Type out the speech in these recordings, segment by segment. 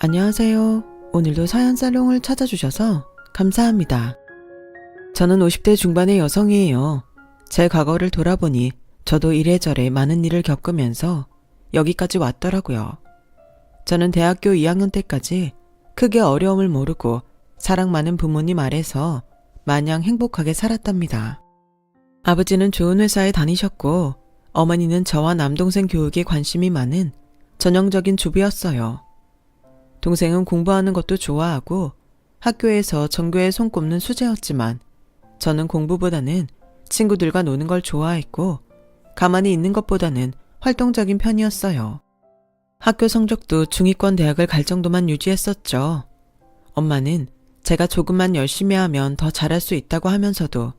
안녕하세요. 오늘도 사연살롱을 찾아주셔서 감사합니다. 저는 50대 중반의 여성이에요. 제 과거를 돌아보니 저도 이래저래 많은 일을 겪으면서 여기까지 왔더라고요. 저는 대학교 2학년 때까지 크게 어려움을 모르고 사랑 많은 부모님 아래서 마냥 행복하게 살았답니다. 아버지는 좋은 회사에 다니셨고 어머니는 저와 남동생 교육에 관심이 많은 전형적인 주부였어요. 동생은 공부하는 것도 좋아하고 학교에서 전교에 손꼽는 수재였지만 저는 공부보다는 친구들과 노는 걸 좋아했고 가만히 있는 것보다는 활동적인 편이었어요. 학교 성적도 중위권 대학을 갈 정도만 유지했었죠. 엄마는 제가 조금만 열심히 하면 더 잘할 수 있다고 하면서도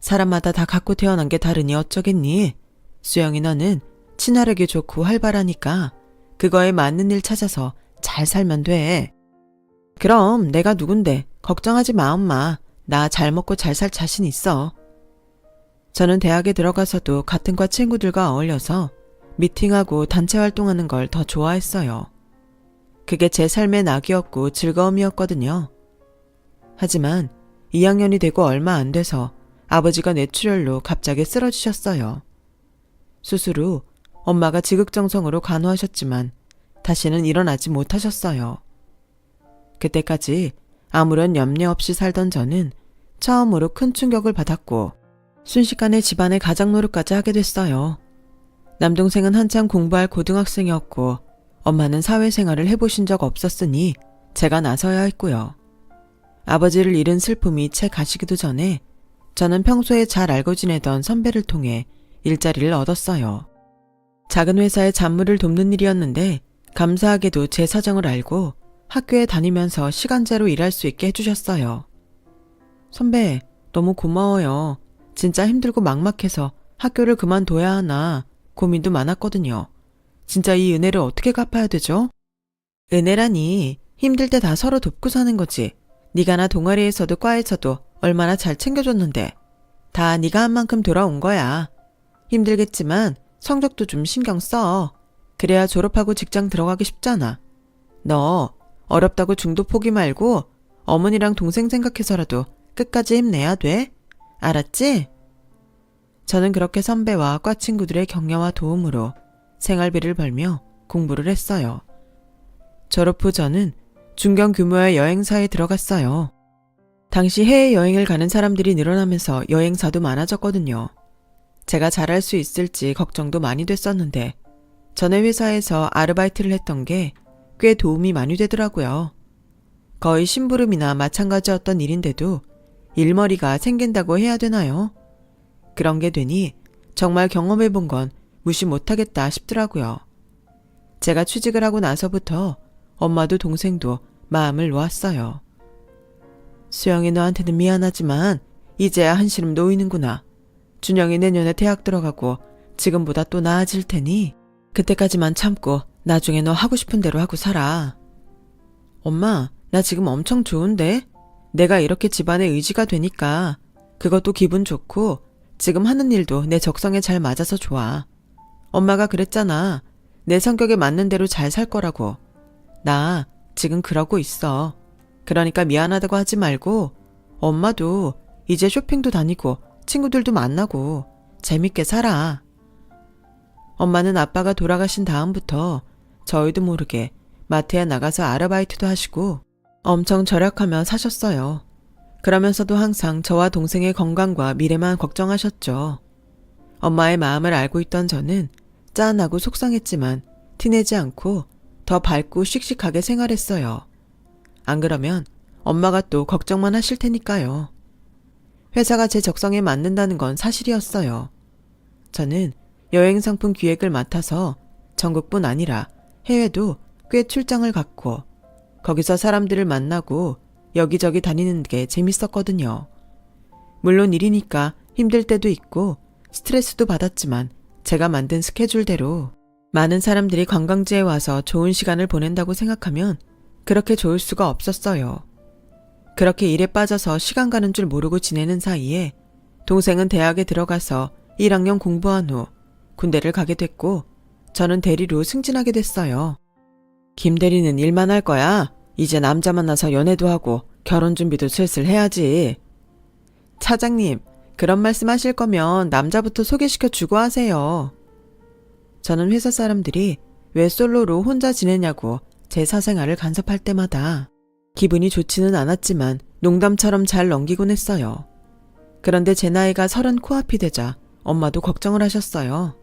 사람마다 다 갖고 태어난 게 다르니 어쩌겠니? 수영이 너는 친화력이 좋고 활발하니까 그거에 맞는 일 찾아서 잘 살면 돼. 그럼 내가 누군데 걱정하지 마 엄마. 나 잘 먹고 잘 살 자신 있어. 저는 대학에 들어가서도 같은 과 친구들과 어울려서 미팅하고 단체 활동하는 걸 더 좋아했어요. 그게 제 삶의 낙이었고 즐거움이었거든요. 하지만 2학년이 되고 얼마 안 돼서 아버지가 뇌출혈로 갑자기 쓰러지셨어요. 수술 후 엄마가 지극정성으로 간호하셨지만 다시는 일어나지 못하셨어요. 그때까지 아무런 염려 없이 살던 저는 처음으로 큰 충격을 받았고 순식간에 집안의 가장 노릇까지 하게 됐어요. 남동생은 한창 공부할 고등학생이었고 엄마는 사회생활을 해보신 적 없었으니 제가 나서야 했고요. 아버지를 잃은 슬픔이 채 가시기도 전에 저는 평소에 잘 알고 지내던 선배를 통해 일자리를 얻었어요. 작은 회사의 잡무를 돕는 일이었는데 감사하게도 제 사정을 알고 학교에 다니면서 시간제로 일할 수 있게 해주셨어요. 선배, 너무 고마워요. 진짜 힘들고 막막해서 학교를 그만둬야 하나 고민도 많았거든요. 진짜 이 은혜를 어떻게 갚아야 되죠? 은혜라니 힘들 때 다 서로 돕고 사는 거지. 네가 나 동아리에서도 과에서도 얼마나 잘 챙겨줬는데 다 네가 한 만큼 돌아온 거야. 힘들겠지만 성적도 좀 신경 써. 그래야 졸업하고 직장 들어가기 쉽잖아. 너 어렵다고 중도 포기 말고 어머니랑 동생 생각해서라도 끝까지 힘내야 돼. 알았지? 저는 그렇게 선배와 과 친구들의 격려와 도움으로 생활비를 벌며 공부를 했어요. 졸업 후 저는 중견 규모의 여행사에 들어갔어요. 당시 해외여행을 가는 사람들이 늘어나면서 여행사도 많아졌거든요. 제가 잘할 수 있을지 걱정도 많이 됐었는데 전에 회사에서 아르바이트를 했던 게 꽤 도움이 많이 되더라고요. 거의 심부름이나 마찬가지였던 일인데도 일머리가 생긴다고 해야 되나요? 그런 게 되니 정말 경험해본 건 무시 못하겠다 싶더라고요. 제가 취직을 하고 나서부터 엄마도 동생도 마음을 놓았어요. 수영이 너한테는 미안하지만 이제야 한시름 놓이는구나. 준영이 내년에 대학 들어가고 지금보다 또 나아질 테니 그때까지만 참고 나중에 너 하고 싶은 대로 하고 살아. 엄마, 나 지금 엄청 좋은데? 내가 이렇게 집안의 의지가 되니까 그것도 기분 좋고 지금 하는 일도 내 적성에 잘 맞아서 좋아. 엄마가 그랬잖아. 내 성격에 맞는 대로 잘 살 거라고. 나 지금 그러고 있어. 그러니까 미안하다고 하지 말고 엄마도 이제 쇼핑도 다니고 친구들도 만나고 재밌게 살아. 엄마는 아빠가 돌아가신 다음부터 저희도 모르게 마트에 나가서 아르바이트도 하시고 엄청 절약하며 사셨어요. 그러면서도 항상 저와 동생의 건강과 미래만 걱정하셨죠. 엄마의 마음을 알고 있던 저는 짠하고 속상했지만 티내지 않고 더 밝고 씩씩하게 생활했어요. 안 그러면 엄마가 또 걱정만 하실 테니까요. 회사가 제 적성에 맞는다는 건 사실이었어요. 저는 여행 상품 기획을 맡아서 전국뿐 아니라 해외도 꽤 출장을 갔고 거기서 사람들을 만나고 여기저기 다니는 게 재밌었거든요. 물론 일이니까 힘들 때도 있고 스트레스도 받았지만 제가 만든 스케줄대로 많은 사람들이 관광지에 와서 좋은 시간을 보낸다고 생각하면 그렇게 좋을 수가 없었어요. 그렇게 일에 빠져서 시간 가는 줄 모르고 지내는 사이에 동생은 대학에 들어가서 1학년 공부한 후 군대를 가게 됐고 저는 대리로 승진하게 됐어요. 김대리는 일만 할 거야? 이제 남자 만나서 연애도 하고 결혼 준비도 슬슬 해야지. 차장님, 그런 말씀 하실 거면 남자부터 소개시켜 주고 하세요. 저는 회사 사람들이 왜 솔로로 혼자 지내냐고 제 사생활을 간섭할 때마다 기분이 좋지는 않았지만 농담처럼 잘 넘기곤 했어요. 그런데 제 나이가 30 코앞이 되자 엄마도 걱정을 하셨어요.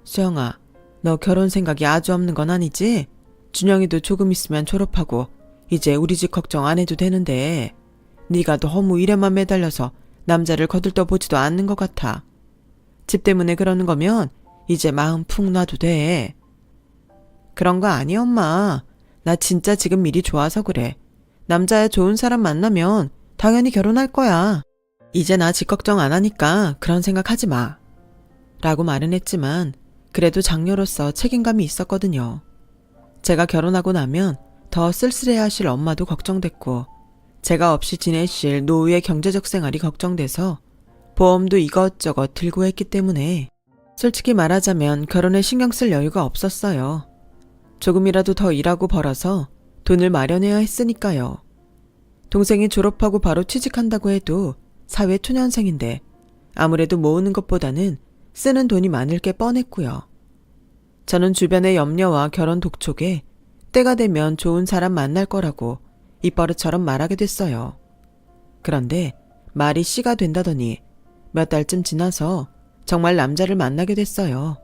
수영아, 너 결혼 생각이 아주 없는 건 아니지? 준영이도 조금 있으면 졸업하고 이제 우리 집 걱정 안 해도 되는데 네가 너무 일에만 매달려서 남자를 거들떠 보지도 않는 것 같아. 집 때문에 그러는 거면 이제 마음 푹 놔도 돼. 그런 거 아니 엄마. 나 진짜 지금 일이 좋아서 그래. 남자야 좋은 사람 만나면 당연히 결혼할 거야. 이제 나 집 걱정 안 하니까 그런 생각 하지 마. 라고 말은 했지만 그래도 장녀로서 책임감이 있었거든요. 제가 결혼하고 나면 더 쓸쓸해하실 엄마도 걱정됐고 제가 없이 지내실 노후의 경제적 생활이 걱정돼서 보험도 이것저것 들고 했기 때문에 솔직히 말하자면 결혼에 신경 쓸 여유가 없었어요. 조금이라도 더 일하고 벌어서 돈을 마련해야 했으니까요. 동생이 졸업하고 바로 취직한다고 해도 사회 초년생인데 아무래도 모으는 것보다는 쓰는 돈이 많을 게 뻔했고요. 저는 주변의 염려와 결혼 독촉에 때가 되면 좋은 사람 만날 거라고 입버릇처럼 말하게 됐어요. 그런데 말이 씨가 된다더니 몇 달쯤 지나서 정말 남자를 만나게 됐어요.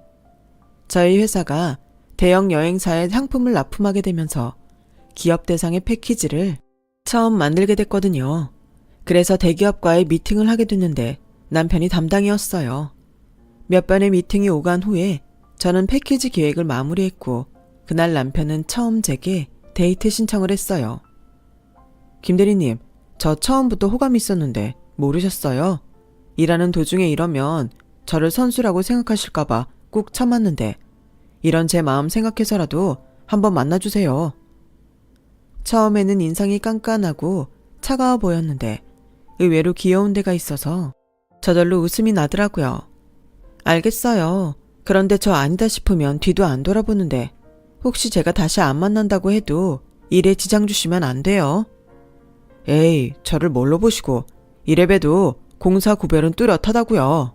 저희 회사가 대형 여행사에 상품을 납품하게 되면서 기업 대상의 패키지를 처음 만들게 됐거든요. 그래서 대기업과의 미팅을 하게 됐는데 남편이 담당이었어요. 몇 번의 미팅이 오간 후에 저는 패키지 기획을 마무리했고 그날 남편은 처음 제게 데이트 신청을 했어요. 김대리님, 저 처음부터 호감이 있었는데 모르셨어요? 일하는 도중에 이러면 저를 선수라고 생각하실까봐 꾹 참았는데 이런 제 마음 생각해서라도 한번 만나주세요. 처음에는 인상이 깐깐하고 차가워 보였는데 의외로 귀여운 데가 있어서 저절로 웃음이 나더라고요. 알겠어요. 그런데 저 아니다 싶으면 뒤도 안 돌아보는데 혹시 제가 다시 안 만난다고 해도 일에 지장 주시면 안 돼요. 에이, 저를 뭘로 보시고 이래봬도 공사 구별은 뚜렷하다고요.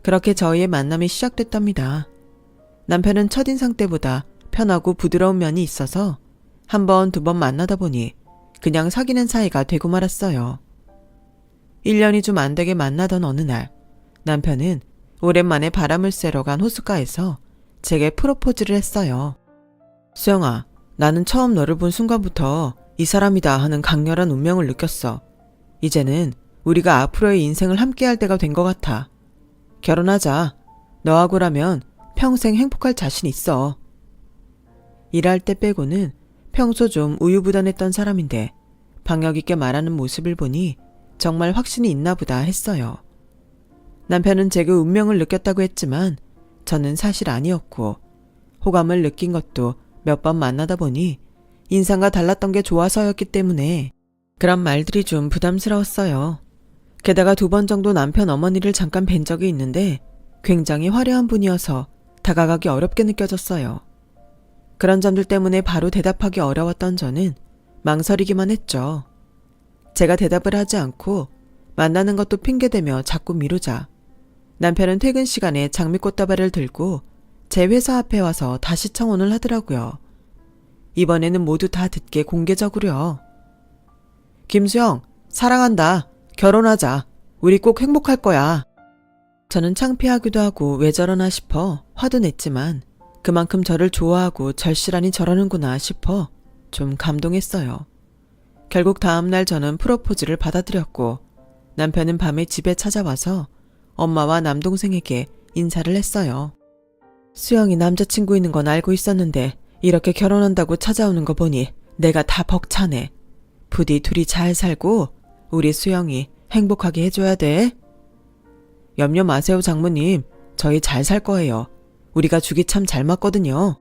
그렇게 저희의 만남이 시작됐답니다. 남편은 첫인상 때보다 편하고 부드러운 면이 있어서 한 번, 두 번 만나다 보니 그냥 사귀는 사이가 되고 말았어요. 1년이 좀 안 되게 만나던 어느 날 남편은 오랜만에 바람을 쐬러 간 호숫가에서 제게 프로포즈를 했어요. 수영아, 나는 처음 너를 본 순간부터 이 사람이다 하는 강렬한 운명을 느꼈어. 이제는 우리가 앞으로의 인생을 함께할 때가 된 것 같아. 결혼하자. 너하고라면 평생 행복할 자신 있어. 일할 때 빼고는 평소 좀 우유부단했던 사람인데 박력 있게 말하는 모습을 보니 정말 확신이 있나 보다 했어요. 남편은 제게 운명을 느꼈다고 했지만 저는 사실 아니었고 호감을 느낀 것도 몇 번 만나다 보니 인상과 달랐던 게 좋아서였기 때문에 그런 말들이 좀 부담스러웠어요. 게다가 2번 정도 남편 어머니를 잠깐 뵌 적이 있는데 굉장히 화려한 분이어서 다가가기 어렵게 느껴졌어요. 그런 점들 때문에 바로 대답하기 어려웠던 저는 망설이기만 했죠. 제가 대답을 하지 않고 만나는 것도 핑계대며 자꾸 미루자 남편은 퇴근 시간에 장미꽃다발을 들고 제 회사 앞에 와서 다시 청혼을 하더라고요. 이번에는 모두 다 듣게 공개적으로요. 김수영, 사랑한다. 결혼하자. 우리 꼭 행복할 거야. 저는 창피하기도 하고 왜 저러나 싶어 화도 냈지만 그만큼 저를 좋아하고 절실하니 저러는구나 싶어 좀 감동했어요. 결국 다음날 저는 프로포즈를 받아들였고 남편은 밤에 집에 찾아와서 엄마와 남동생에게 인사를 했어요. 수영이 남자친구 있는 건 알고 있었는데 이렇게 결혼한다고 찾아오는 거 보니 내가 다 벅차네. 부디 둘이 잘 살고 우리 수영이 행복하게 해줘야 돼. 염려 마세요 장모님. 저희 잘 살 거예요. 우리가 죽이 참 잘 맞거든요.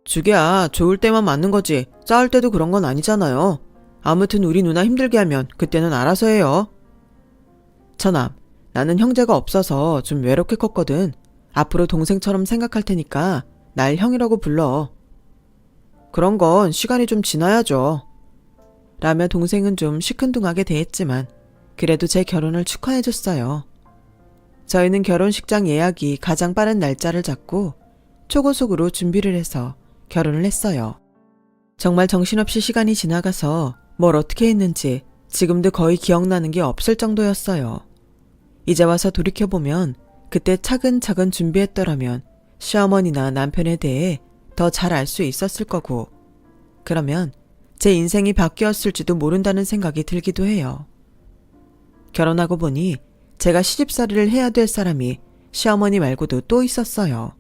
죽이야 좋을 때만 맞는 거지 싸울 때도 그런 건 아니잖아요. 아무튼 우리 누나 힘들게 하면 그때는 알아서 해요. 처남, 나는 형제가 없어서 좀 외롭게 컸거든. 앞으로 동생처럼 생각할 테니까 날 형이라고 불러. 그런 건 시간이 좀 지나야죠. 라며 동생은 좀 시큰둥하게 대했지만 그래도 제 결혼을 축하해줬어요. 저희는 결혼식장 예약이 가장 빠른 날짜를 잡고 초고속으로 준비를 해서 결혼을 했어요. 정말 정신없이 시간이 지나가서 뭘 어떻게 했는지 지금도 거의 기억나는 게 없을 정도였어요. 이제 와서 돌이켜보면 그때 차근차근 준비했더라면 시어머니나 남편에 대해 더 잘 알 수 있었을 거고, 그러면 제 인생이 바뀌었을지도 모른다는 생각이 들기도 해요. 결혼하고 보니 제가 시집살이를 해야 될 사람이 시어머니 말고도 또 있었어요.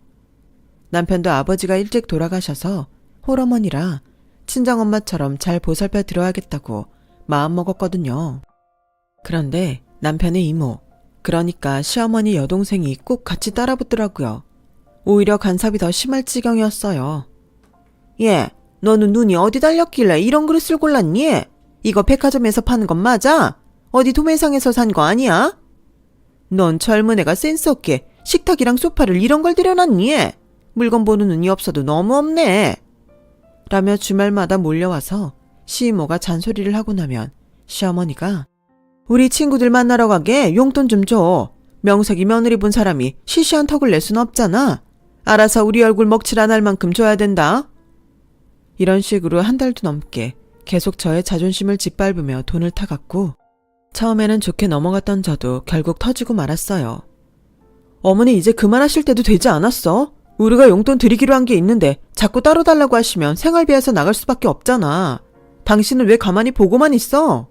남편도 아버지가 일찍 돌아가셔서 홀어머니라 친정엄마처럼 잘 보살펴 드려야겠다고 마음먹었거든요. 그런데 남편의 이모, 그러니까 시어머니 여동생이 꼭 같이 따라붙더라고요. 오히려 간섭이 더 심할 지경이었어요. 얘, 너는 눈이 어디 달렸길래 이런 그릇을 골랐니? 이거 백화점에서 파는 건 맞아? 어디 도매상에서 산 거 아니야? 넌 젊은 애가 센스 없게 식탁이랑 소파를 이런 걸 들여놨니? 물건 보는 눈이 없어도 너무 없네. 라며 주말마다 몰려와서 시이모가 잔소리를 하고 나면 시어머니가 우리 친구들 만나러 가게 용돈 좀 줘. 명색이 며느리 본 사람이 시시한 턱을 낼 순 없잖아. 알아서 우리 얼굴 먹칠 안 할 만큼 줘야 된다. 이런 식으로 한 달도 넘게 계속 저의 자존심을 짓밟으며 돈을 타갔고, 처음에는 좋게 넘어갔던 저도 결국 터지고 말았어요. 어머니 이제 그만하실 때도 되지 않았어? 우리가 용돈 드리기로 한 게 있는데 자꾸 따로 달라고 하시면 생활비에서 나갈 수밖에 없잖아. 당신은 왜 가만히 보고만 있어?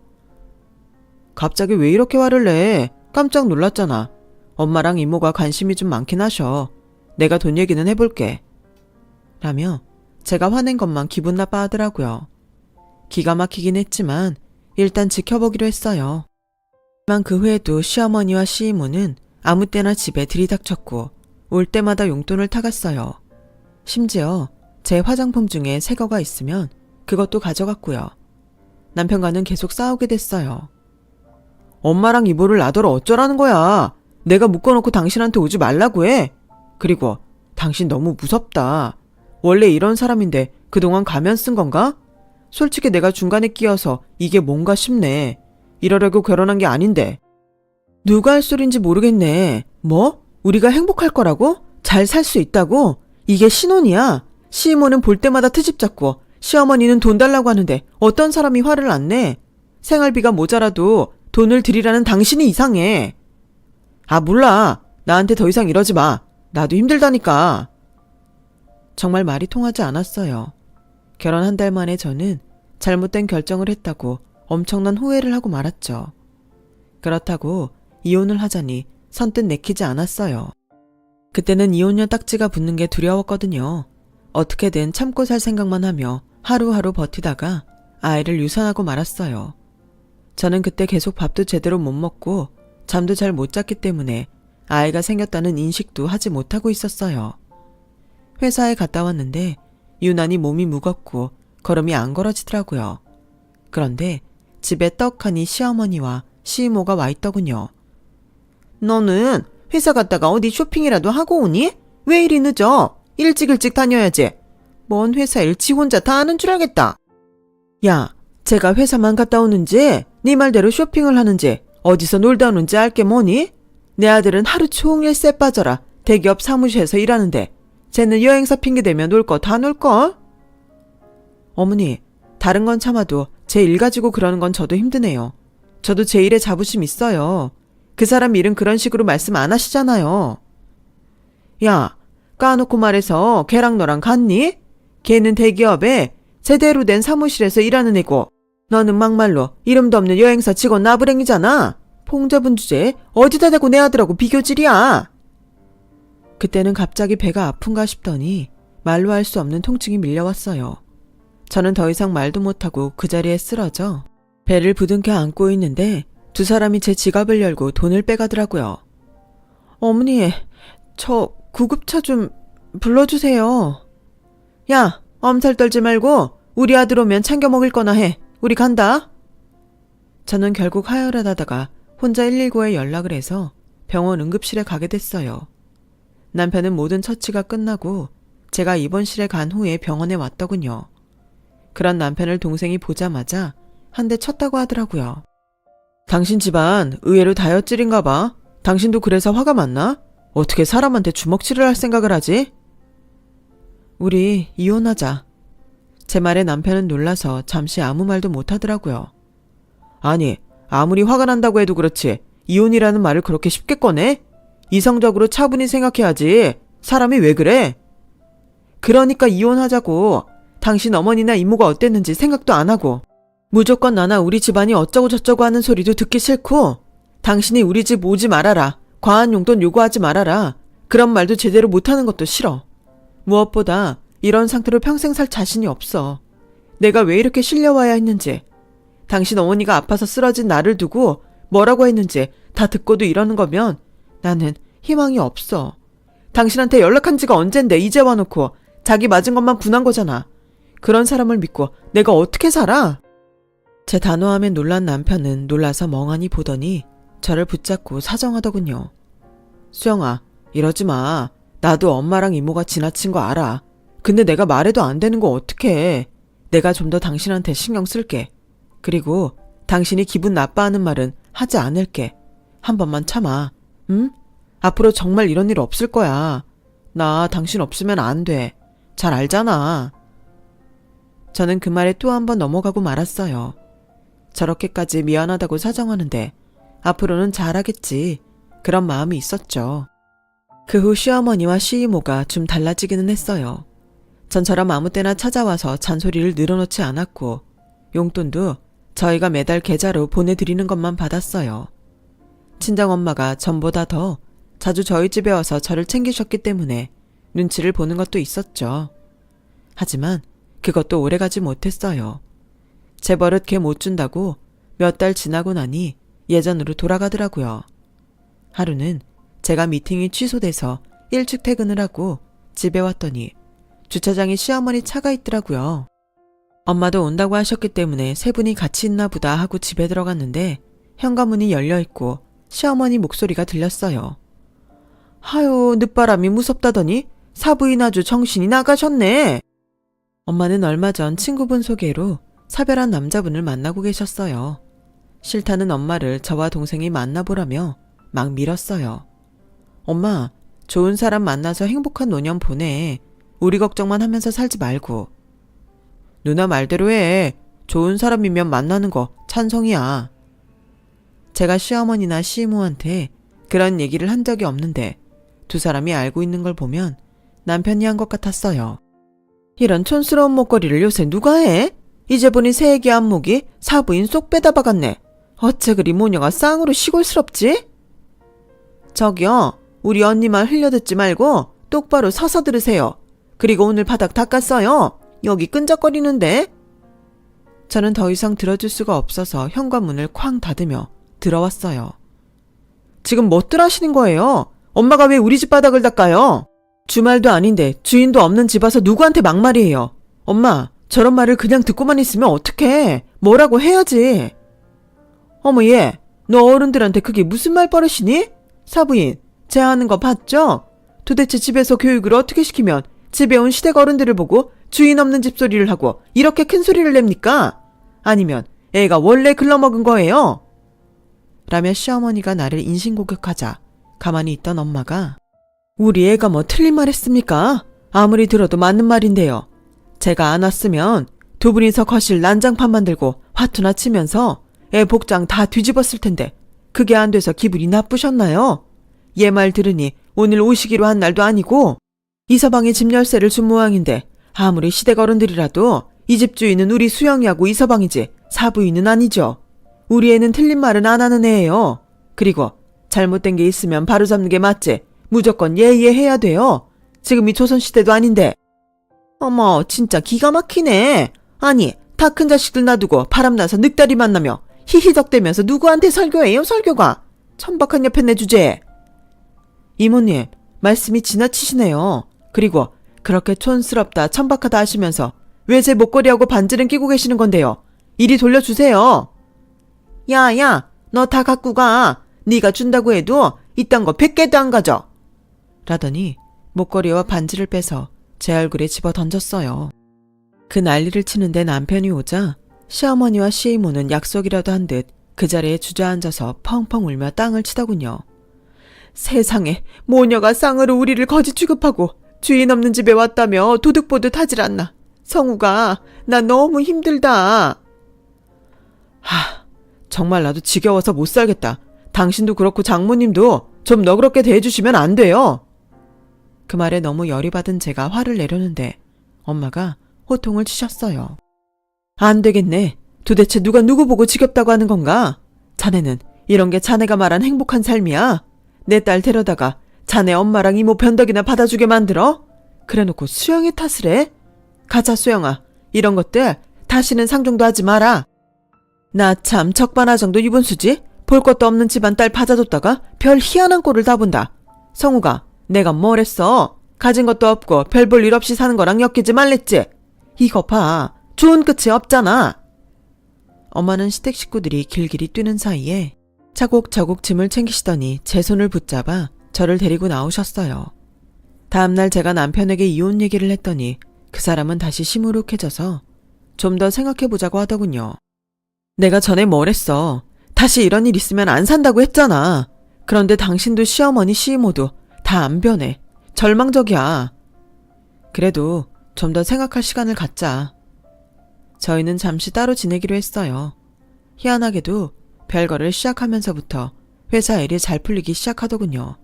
갑자기 왜 이렇게 화를 내? 깜짝 놀랐잖아. 엄마랑 이모가 관심이 좀 많긴 하셔. 내가 돈 얘기는 해볼게. 라며 제가 화낸 것만 기분 나빠하더라고요. 기가 막히긴 했지만 일단 지켜보기로 했어요. 하지만 그 후에도 시어머니와 시이모는 아무 때나 집에 들이닥쳤고 올 때마다 용돈을 타갔어요. 심지어 제 화장품 중에 새 거가 있으면 그것도 가져갔고요. 남편과는 계속 싸우게 됐어요. 엄마랑 이모를 놔둬라 어쩌라는 거야. 내가 묶어놓고 당신한테 오지 말라고 해. 그리고 당신 너무 무섭다. 원래 이런 사람인데 그동안 가면 쓴 건가? 솔직히 내가 중간에 끼어서 이게 뭔가 싶네. 이러려고 결혼한 게 아닌데. 누가 할 소린지 모르겠네. 뭐? 우리가 행복할 거라고? 잘 살 수 있다고? 이게 신혼이야. 시이모는 볼 때마다 트집 잡고 시어머니는 돈 달라고 하는데 어떤 사람이 화를 안 내? 생활비가 모자라도 돈을 드리라는 당신이 이상해. 아 몰라. 나한테 더 이상 이러지 마. 나도 힘들다니까. 정말 말이 통하지 않았어요. 결혼 한 달 만에 저는 잘못된 결정을 했다고 엄청난 후회를 하고 말았죠. 그렇다고 이혼을 하자니 선뜻 내키지 않았어요. 그때는 이혼녀 딱지가 붙는 게 두려웠거든요. 어떻게든 참고 살 생각만 하며 하루하루 버티다가 아이를 유산하고 말았어요. 저는 그때 계속 밥도 제대로 못 먹고 잠도 잘 못 잤기 때문에 아이가 생겼다는 인식도 하지 못하고 있었어요. 회사에 갔다 왔는데 유난히 몸이 무겁고 걸음이 안 걸어지더라고요. 그런데 집에 떡하니 시어머니와 시이모가 와 있더군요. 너는 회사 갔다가 어디 쇼핑이라도 하고 오니? 왜 이리 늦어? 일찍 다녀야지. 뭔 회사 일 지 혼자 다 아는 줄 알겠다. 야, 제가 회사만 갔다 오는지 네 말대로 쇼핑을 하는지 어디서 놀다 오는지 알게 뭐니? 내 아들은 하루 종일 쎄 빠져라 대기업 사무실에서 일하는데 쟤는 여행사 핑계대며 놀 거 다 놀걸? 어머니, 다른 건 참아도 제 일 가지고 그러는 건 저도 힘드네요. 저도 제 일에 자부심 있어요. 그 사람 일은 그런 식으로 말씀 안 하시잖아요. 야, 까놓고 말해서 걔랑 너랑 같니? 걔는 대기업에 제대로 된 사무실에서 일하는 애고 너는 막말로 이름도 없는 여행사 직원 나부랭이잖아. 풍자분 주제에 어디다 대고 내 아들하고 비교질이야. 그때는 갑자기 배가 아픈가 싶더니 말로 할 수 없는 통증이 밀려왔어요. 저는 더 이상 말도 못하고 그 자리에 쓰러져 배를 부둥켜 안고 있는데 두 사람이 제 지갑을 열고 돈을 빼가더라고요. 어머니, 저 구급차 좀 불러주세요. 야, 엄살 떨지 말고 우리 아들 오면 챙겨 먹일 거나 해. 우리 간다. 저는 결국 하혈하다가 혼자 119에 연락을 해서 병원 응급실에 가게 됐어요. 남편은 모든 처치가 끝나고 제가 입원실에 간 후에 병원에 왔더군요. 그런 남편을 동생이 보자마자 한 대 쳤다고 하더라고요. 당신 집안 의외로 다혈질인가 봐. 당신도 그래서 화가 많나? 어떻게 사람한테 주먹질을 할 생각을 하지? 우리 이혼하자. 제 말에 남편은 놀라서 잠시 아무 말도 못하더라고요. 아니, 아무리 화가 난다고 해도 그렇지 이혼이라는 말을 그렇게 쉽게 꺼내? 이성적으로 차분히 생각해야지. 사람이 왜 그래? 그러니까 이혼하자고. 당신 어머니나 이모가 어땠는지 생각도 안 하고 무조건 나나 우리 집안이 어쩌고 저쩌고 하는 소리도 듣기 싫고 당신이 우리 집 오지 말아라. 과한 용돈 요구하지 말아라. 그런 말도 제대로 못하는 것도 싫어. 무엇보다 이런 상태로 평생 살 자신이 없어. 내가 왜 이렇게 실려와야 했는지, 당신 어머니가 아파서 쓰러진 나를 두고 뭐라고 했는지 다 듣고도 이러는 거면 나는 희망이 없어. 당신한테 연락한 지가 언젠데 이제 와놓고 자기 맞은 것만 분한 거잖아. 그런 사람을 믿고 내가 어떻게 살아? 제 단호함에 놀란 남편은 놀라서 멍하니 보더니 저를 붙잡고 사정하더군요. 수영아, 이러지 마. 나도 엄마랑 이모가 지나친 거 알아. 근데 내가 말해도 안 되는 거 어떡해. 내가 좀 더 당신한테 신경 쓸게. 그리고 당신이 기분 나빠하는 말은 하지 않을게. 한 번만 참아. 응? 앞으로 정말 이런 일 없을 거야. 나 당신 없으면 안 돼. 잘 알잖아. 저는 그 말에 또 한 번 넘어가고 말았어요. 저렇게까지 미안하다고 사정하는데 앞으로는 잘하겠지. 그런 마음이 있었죠. 그 후 시어머니와 시이모가 좀 달라지기는 했어요. 전처럼 아무 때나 찾아와서 잔소리를 늘어놓지 않았고 용돈도 저희가 매달 계좌로 보내드리는 것만 받았어요. 친정엄마가 전보다 더 자주 저희 집에 와서 저를 챙기셨기 때문에 눈치를 보는 것도 있었죠. 하지만 그것도 오래가지 못했어요. 제 버릇 걔 못 준다고 몇 달 지나고 나니 예전으로 돌아가더라고요. 하루는 제가 미팅이 취소돼서 일찍 퇴근을 하고 집에 왔더니 주차장에 시어머니 차가 있더라고요. 엄마도 온다고 하셨기 때문에 세 분이 같이 있나 보다 하고 집에 들어갔는데 현관문이 열려있고 시어머니 목소리가 들렸어요. 하요, 늦바람이 무섭다더니 사부인 아주 정신이 나가셨네. 엄마는 얼마 전 친구분 소개로 사별한 남자분을 만나고 계셨어요. 싫다는 엄마를 저와 동생이 만나보라며 막 밀었어요. 엄마, 좋은 사람 만나서 행복한 노년 보내. 우리 걱정만 하면서 살지 말고. 누나 말대로 해. 좋은 사람이면 만나는 거 찬성이야. 제가 시어머니나 시이모한테 그런 얘기를 한 적이 없는데 두 사람이 알고 있는 걸 보면 남편이 한 것 같았어요. 이런 촌스러운 목걸이를 요새 누가 해? 이제 보니 새애기 안목이 사부인 쏙 빼다 박았네. 어째 그리 모녀가 쌍으로 시골스럽지? 저기요, 우리 언니 말 흘려듣지 말고 똑바로 서서 들으세요. 그리고 오늘 바닥 닦았어요. 여기 끈적거리는데. 저는 더 이상 들어줄 수가 없어서 현관문을 쾅 닫으며 들어왔어요. 지금 뭐들 하시는 거예요? 엄마가 왜 우리 집 바닥을 닦아요? 주말도 아닌데 주인도 없는 집 와서 누구한테 막말이에요. 엄마, 저런 말을 그냥 듣고만 있으면 어떡해. 뭐라고 해야지. 어머 얘, 너 어른들한테 그게 무슨 말버릇이니? 사부인, 제 하는 거 봤죠? 도대체 집에서 교육을 어떻게 시키면 집에 온 시댁 어른들을 보고 주인 없는 집소리를 하고 이렇게 큰 소리를 냅니까? 아니면 애가 원래 글러먹은 거예요? 라며 시어머니가 나를 인신공격하자 가만히 있던 엄마가 우리 애가 뭐 틀린 말 했습니까? 아무리 들어도 맞는 말인데요. 제가 안 왔으면 두 분이서 거실 난장판 만들고 화투나 치면서 애 복장 다 뒤집었을 텐데 그게 안 돼서 기분이 나쁘셨나요? 얘 말 들으니 오늘 오시기로 한 날도 아니고 이서방이 집 열쇠를 준 모양인데 아무리 시댁 어른들이라도 이 집 주인은 우리 수영이하고 이서방이지 사부인은 아니죠. 우리 애는 틀린 말은 안 하는 애예요. 그리고 잘못된 게 있으면 바로잡는 게 맞지. 무조건 예의해야 돼요. 지금이 조선시대도 아닌데. 어머, 진짜 기가 막히네. 아니, 다 큰 자식들 놔두고 바람나서 늑다리 만나며 히히덕대면서 누구한테 설교해요, 설교가. 천박한 옆에 내 주제에. 이모님, 말씀이 지나치시네요. 그리고 그렇게 촌스럽다 천박하다 하시면서 왜 제 목걸이하고 반지는 끼고 계시는 건데요. 이리 돌려주세요. 야야, 너 다 갖고 가. 네가 준다고 해도 이딴 거 100개도 안 가져. 라더니 목걸이와 반지를 빼서 제 얼굴에 집어 던졌어요. 그 난리를 치는데 남편이 오자 시어머니와 시이모는 약속이라도 한 듯 그 자리에 주저앉아서 펑펑 울며 땅을 치더군요. 세상에, 모녀가 쌍으로 우리를 거지 취급하고 주인 없는 집에 왔다며 도둑 보듯 하질 않나. 성우가, 나 너무 힘들다. 정말 나도 지겨워서 못 살겠다. 당신도 그렇고 장모님도 좀 너그럽게 대해주시면 안 돼요. 그 말에 너무 열이 받은 제가 화를 내려는데 엄마가 호통을 치셨어요. 안 되겠네. 도대체 누가 누구 보고 지겹다고 하는 건가? 자네는 이런 게 자네가 말한 행복한 삶이야? 내 딸 데려다가 자네 엄마랑 이모 변덕이나 받아주게 만들어? 그래놓고 수영이 탓을 해? 가자 수영아. 이런 것들 다시는 상종도 하지 마라. 나 참 적반하장도 유분수지? 볼 것도 없는 집안 딸 받아줬다가 별 희한한 꼴을 다 본다. 성우가 내가 뭘 했어? 가진 것도 없고 별 볼 일 없이 사는 거랑 엮이지 말랬지? 이거 봐. 좋은 끝이 없잖아. 엄마는 시댁 식구들이 길길이 뛰는 사이에 차곡차곡 짐을 챙기시더니 제 손을 붙잡아 저를 데리고 나오셨어요. 다음날 제가 남편에게 이혼 얘기를 했더니 그 사람은 다시 시무룩해져서 좀 더 생각해보자고 하더군요. 내가 전에 뭘 했어. 다시 이런 일 있으면 안 산다고 했잖아. 그런데 당신도 시어머니 시이모도 다 안 변해. 절망적이야. 그래도 좀 더 생각할 시간을 갖자. 저희는 잠시 따로 지내기로 했어요. 희한하게도 별거를 시작하면서부터 회사 일이 잘 풀리기 시작하더군요.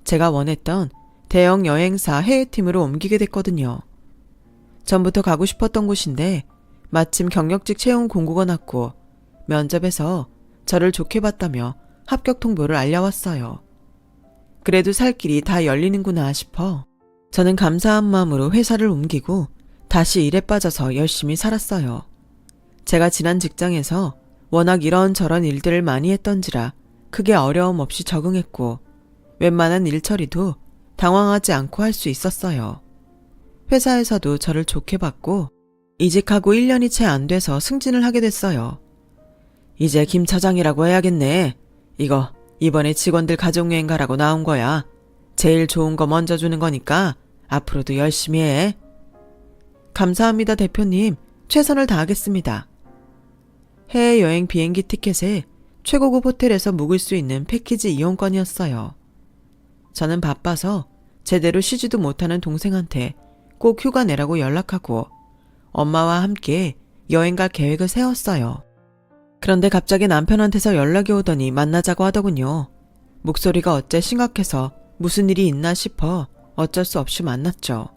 제가 원했던 대형 여행사 해외팀으로 옮기게 됐거든요. 전부터 가고 싶었던 곳인데 마침 경력직 채용 공고가 났고 면접에서 저를 좋게 봤다며 합격 통보를 알려왔어요. 그래도 살 길이 다 열리는구나 싶어 저는 감사한 마음으로 회사를 옮기고 다시 일에 빠져서 열심히 살았어요. 제가 지난 직장에서 워낙 이런저런 일들을 많이 했던지라 크게 어려움 없이 적응했고 웬만한 일 처리도 당황하지 않고 할 수 있었어요. 회사에서도 저를 좋게 봤고 이직하고 1년이 채 안 돼서 승진을 하게 됐어요. 이제 김 차장이라고 해야겠네. 이거 이번에 직원들 가족여행 가라고 나온 거야. 제일 좋은 거 먼저 주는 거니까 앞으로도 열심히 해. 감사합니다 대표님. 최선을 다하겠습니다. 해외여행 비행기 티켓에 최고급 호텔에서 묵을 수 있는 패키지 이용권이었어요. 저는 바빠서 제대로 쉬지도 못하는 동생한테 꼭 휴가 내라고 연락하고 엄마와 함께 여행 갈 계획을 세웠어요. 그런데 갑자기 남편한테서 연락이 오더니 만나자고 하더군요. 목소리가 어째 심각해서 무슨 일이 있나 싶어 어쩔 수 없이 만났죠.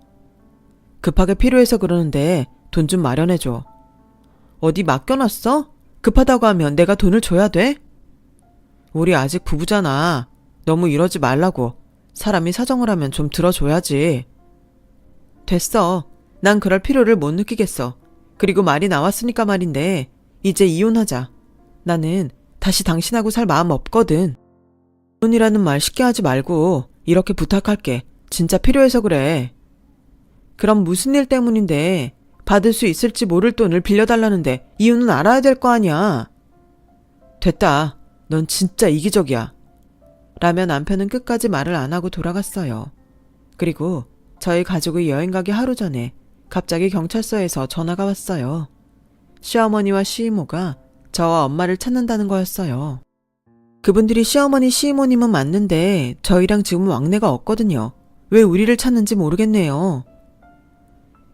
급하게 필요해서 그러는데 돈 좀 마련해줘. 어디 맡겨놨어? 급하다고 하면 내가 돈을 줘야 돼? 우리 아직 부부잖아. 너무 이러지 말라고. 사람이 사정을 하면 좀 들어줘야지. 됐어. 난 그럴 필요를 못 느끼겠어. 그리고 말이 나왔으니까 말인데 이제 이혼하자. 나는 다시 당신하고 살 마음 없거든. 이혼이라는 말 쉽게 하지 말고 이렇게 부탁할게. 진짜 필요해서 그래. 그럼 무슨 일 때문인데 받을 수 있을지 모를 돈을 빌려달라는데 이유는 알아야 될 거 아니야. 됐다. 넌 진짜 이기적이야. 라며 남편은 끝까지 말을 안 하고 돌아갔어요. 그리고 저희 가족이 여행 가기 하루 전에 갑자기 경찰서에서 전화가 왔어요. 시어머니와 시이모가 저와 엄마를 찾는다는 거였어요. 그분들이 시어머니 시이모님은 맞는데 저희랑 지금 왕래가 없거든요. 왜 우리를 찾는지 모르겠네요.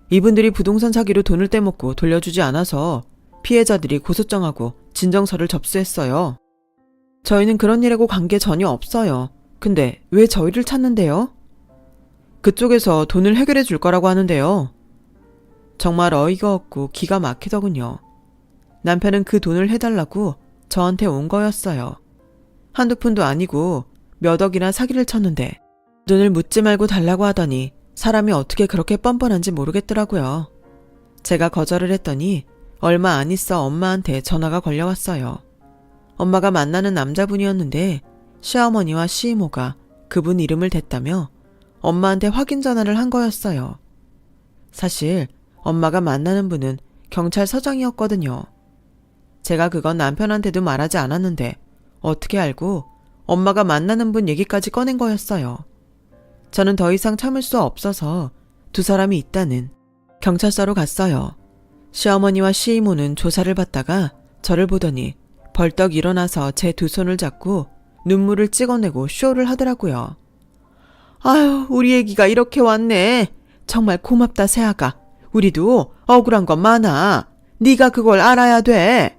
이분들이 부동산 사기로 돈을 떼먹고 돌려주지 않아서 피해자들이 고소장하고 진정서를 접수했어요. 저희는 그런 일하고 관계 전혀 없어요. 근데 왜 저희를 찾는데요? 그쪽에서 돈을 해결해 줄 거라고 하는데요. 정말 어이가 없고 기가 막히더군요. 남편은 그 돈을 해달라고 저한테 온 거였어요. 한두 푼도 아니고 몇 억이나 사기를 쳤는데 돈을 묻지 말고 달라고 하더니 사람이 어떻게 그렇게 뻔뻔한지 모르겠더라고요. 제가 거절을 했더니 얼마 안 있어 엄마한테 전화가 걸려왔어요. 엄마가 만나는 남자분이었는데 시어머니와 시이모가 그분 이름을 댔다며 엄마한테 확인 전화를 한 거였어요. 사실 엄마가 만나는 분은 경찰서장이었거든요. 제가 그건 남편한테도 말하지 않았는데 어떻게 알고 엄마가 만나는 분 얘기까지 꺼낸 거였어요. 저는 더 이상 참을 수 없어서 두 사람이 있다는 경찰서로 갔어요. 시어머니와 시이모는 조사를 받다가 저를 보더니 벌떡 일어나서 제 두 손을 잡고 눈물을 찍어내고 쇼를 하더라고요. 아유, 우리 애기가 이렇게 왔네. 정말 고맙다, 새아가. 우리도 억울한 건 많아. 네가 그걸 알아야 돼.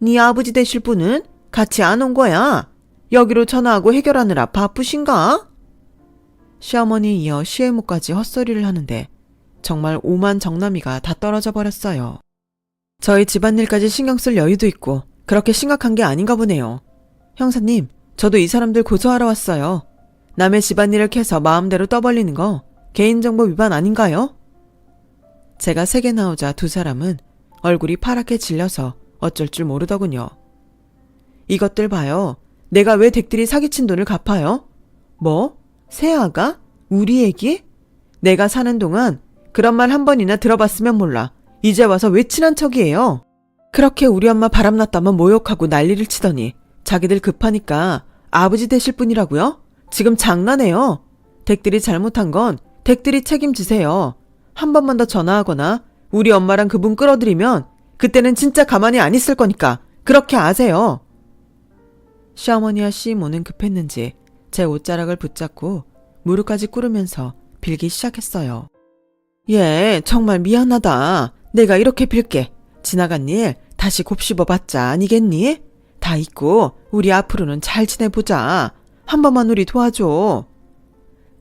네 아버지 되실 분은 같이 안 온 거야. 여기로 전화하고 해결하느라 바쁘신가? 시어머니에 이어 시애모까지 헛소리를 하는데 정말 오만 정남이가 다 떨어져 버렸어요. 저희 집안일까지 신경 쓸 여유도 있고 그렇게 심각한 게 아닌가 보네요. 형사님, 저도 이 사람들 고소하러 왔어요. 남의 집안일을 캐서 마음대로 떠벌리는 거 개인정보 위반 아닌가요? 제가 세게 나오자 두 사람은 얼굴이 파랗게 질려서 어쩔 줄 모르더군요. 이것들 봐요. 내가 왜 댁들이 사기친 돈을 갚아요? 뭐? 새아가? 우리 애기? 내가 사는 동안 그런 말 한 번이나 들어봤으면 몰라. 이제 와서 왜 친한 척이에요? 그렇게 우리 엄마 바람났다면 모욕하고 난리를 치더니 자기들 급하니까 아버지 되실 분이라고요? 지금 장난해요. 댁들이 잘못한 건 댁들이 책임지세요. 한 번만 더 전화하거나 우리 엄마랑 그분 끌어들이면 그때는 진짜 가만히 안 있을 거니까 그렇게 아세요. 시어머니와 시이모는 급했는지 제 옷자락을 붙잡고 무릎까지 꿇으면서 빌기 시작했어요. 예, 정말 미안하다. 내가 이렇게 빌게. 지나간 일 다시 곱씹어봤자 아니겠니? 다 잊고 우리 앞으로는 잘 지내보자. 한 번만 우리 도와줘.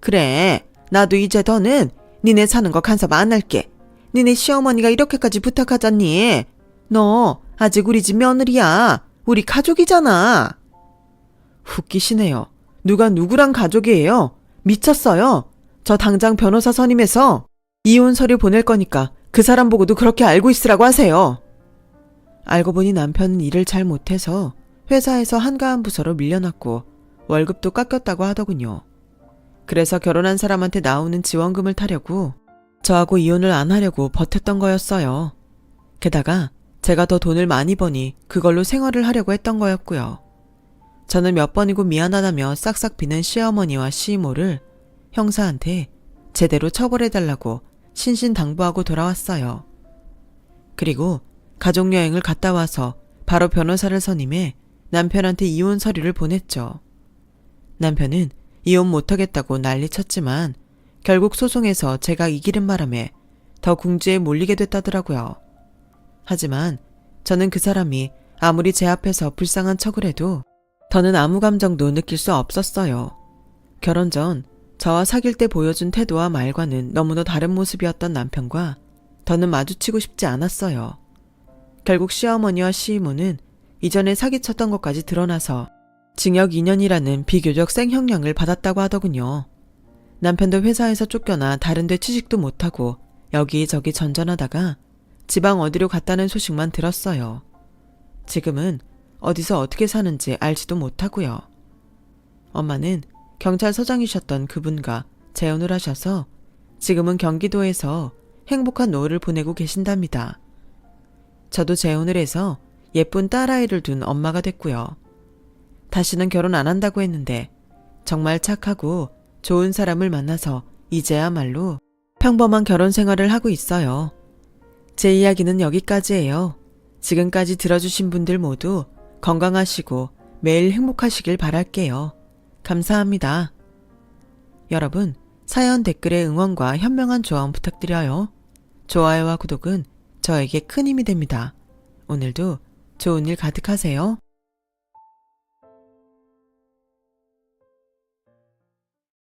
그래, 나도 이제 더는 니네 사는 거 간섭 안 할게. 니네 시어머니가 이렇게까지 부탁하잖니. 너 아직 우리 집 며느리야. 우리 가족이잖아. 웃기시네요. 누가 누구랑 가족이에요? 미쳤어요. 저 당장 변호사 선임해서 이혼 서류 보낼 거니까 그 사람 보고도 그렇게 알고 있으라고 하세요. 알고 보니 남편은 일을 잘 못해서 회사에서 한가한 부서로 밀려났고 월급도 깎였다고 하더군요. 그래서 결혼한 사람한테 나오는 지원금을 타려고 저하고 이혼을 안 하려고 버텼던 거였어요. 게다가 제가 더 돈을 많이 버니 그걸로 생활을 하려고 했던 거였고요. 저는 몇 번이고 미안하다며 싹싹 비는 시어머니와 시이모를 형사한테 제대로 처벌해달라고 신신당부하고 돌아왔어요. 그리고 가족여행을 갔다 와서 바로 변호사를 선임해 남편한테 이혼 서류를 보냈죠. 남편은 이혼 못하겠다고 난리쳤지만 결국 소송에서 제가 이기는 바람에 더 궁지에 몰리게 됐다더라고요. 하지만 저는 그 사람이 아무리 제 앞에서 불쌍한 척을 해도 더는 아무 감정도 느낄 수 없었어요. 결혼 전 저와 사귈 때 보여준 태도와 말과는 너무도 다른 모습이었던 남편과 더는 마주치고 싶지 않았어요. 결국 시어머니와 시이모는 이전에 사기쳤던 것까지 드러나서 징역 2년이라는 비교적 생형량을 받았다고 하더군요. 남편도 회사에서 쫓겨나 다른 데 취직도 못하고 여기저기 전전하다가 지방 어디로 갔다는 소식만 들었어요. 지금은 어디서 어떻게 사는지 알지도 못하고요. 엄마는 경찰서장이셨던 그분과 재혼을 하셔서 지금은 경기도에서 행복한 노후를 보내고 계신답니다. 저도 재혼을 해서 예쁜 딸아이를 둔 엄마가 됐고요. 다시는 결혼 안 한다고 했는데 정말 착하고 좋은 사람을 만나서 이제야말로 평범한 결혼 생활을 하고 있어요. 제 이야기는 여기까지예요. 지금까지 들어주신 분들 모두 건강하시고 매일 행복하시길 바랄게요. 감사합니다. 여러분, 사연 댓글에 응원과 현명한 조언 부탁드려요. 좋아요와 구독은 저에게 큰 힘이 됩니다. 오늘도 좋은 일 가득하세요.